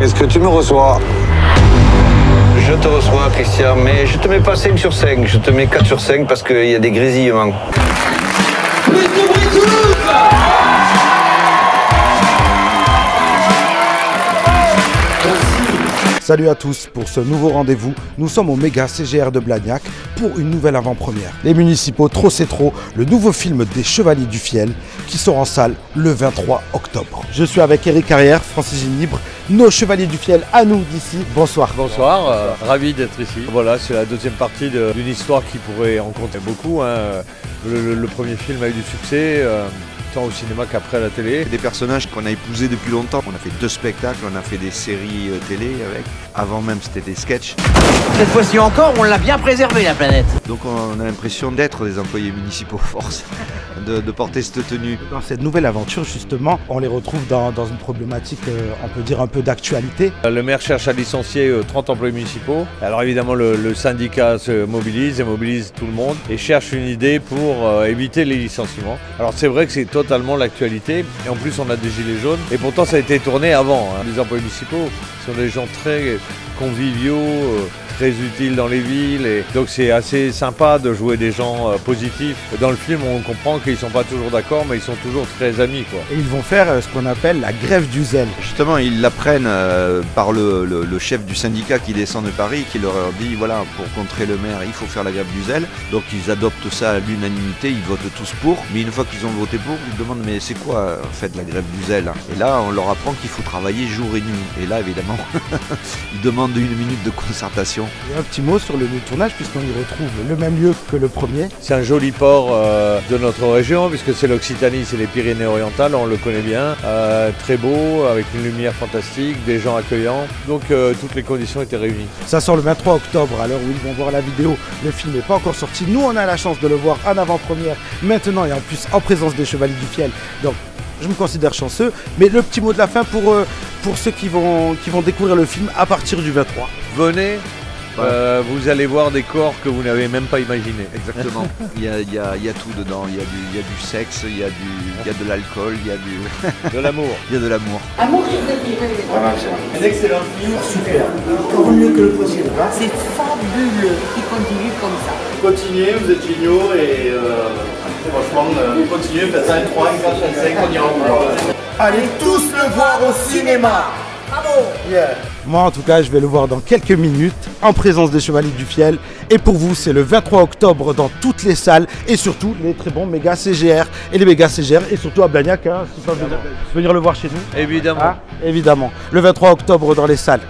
Est-ce que tu me reçois? Je te reçois, Christian, mais je te mets pas 5 sur 5, je te mets 4 sur 5 parce qu'il y a des grésillements. Salut à tous pour ce nouveau rendez-vous. Nous sommes au méga CGR de Blagnac pour une nouvelle avant-première. Les municipaux Trop c'est trop, le nouveau film des Chevaliers du Fiel qui sort en salle le 23 octobre. Je suis avec Eric Carrière, Francis Ginibre, nos Chevaliers du Fiel à nous d'ici. Bonsoir. Bonsoir, ravi d'être ici. Voilà, c'est la deuxième partie d'une histoire qui pourrait en compter beaucoup. Le premier film a eu du succès. Tant au cinéma qu'après à la télé. Des personnages qu'on a épousés depuis longtemps. On a fait 2 spectacles, on a fait des séries télé avec. Avant même c'était des sketchs. Cette fois-ci encore, on l'a bien préservé la planète. Donc on a l'impression d'être des employés municipaux force, de porter cette tenue. Dans cette nouvelle aventure justement, on les retrouve dans une problématique, on peut dire un peu d'actualité. Le maire cherche à licencier 30 employés municipaux. Alors évidemment le syndicat se mobilise et mobilise tout le monde et cherche une idée pour éviter les licenciements. Alors c'est vrai que c'est totalement l'actualité et en plus on a des gilets jaunes et pourtant ça a été tourné avant. Les employés municipaux sont des gens très conviviaux, très utiles dans les villes et donc c'est assez sympa de jouer des gens positifs. Dans le film on comprend qu'ils ne sont pas toujours d'accord mais ils sont toujours très amis quoi. Et ils vont faire ce qu'on appelle la grève du zèle. Justement ils l'apprennent par le chef du syndicat qui descend de Paris qui leur dit voilà pour contrer le maire il faut faire la grève du zèle. Donc ils adoptent ça à l'unanimité, ils votent tous pour mais une fois qu'ils ont voté pour ils demandent mais c'est quoi en fait la grève du zèle? Et là on leur apprend qu'il faut travailler jour et nuit et là évidemment ils demandent 1 minute de concertation. Et un petit mot sur le lieu de tournage puisqu'on y retrouve le même lieu que le premier. C'est un joli port de notre région puisque c'est l'Occitanie, c'est les Pyrénées-Orientales, on le connaît bien. Très beau, avec une lumière fantastique, des gens accueillants. Donc toutes les conditions étaient réunies. Ça sort le 23 octobre à l'heure où ils vont voir la vidéo. Le film n'est pas encore sorti. Nous on a la chance de le voir en avant-première maintenant et en plus en présence des Chevaliers du Fiel. Donc je me considère chanceux. Mais le petit mot de la fin pour ceux qui vont découvrir le film à partir du 23. Venez, vous allez voir des corps que vous n'avez même pas imaginés. Exactement. Il y a tout dedans. Il y a du sexe, il y a de l'alcool, il y a de l'amour. Il y a de l'amour. Amour, un excellent film, super. encore mieux que le précédent. C'est fabuleux qui continue comme ça. Continuez, vous êtes géniaux et franchement, continuez, faites un 3, un 4, un 5, on ira au bout. Allez tous le voir au cinéma. Bravo. Yeah. Moi en tout cas je vais le voir dans quelques minutes en présence des Chevaliers du Fiel et pour vous c'est le 23 octobre dans toutes les salles et surtout les très bons méga CGR et les méga CGR et surtout à Blagnac, si tu peux venir le voir chez nous. Évidemment. Évidemment, le 23 octobre dans les salles.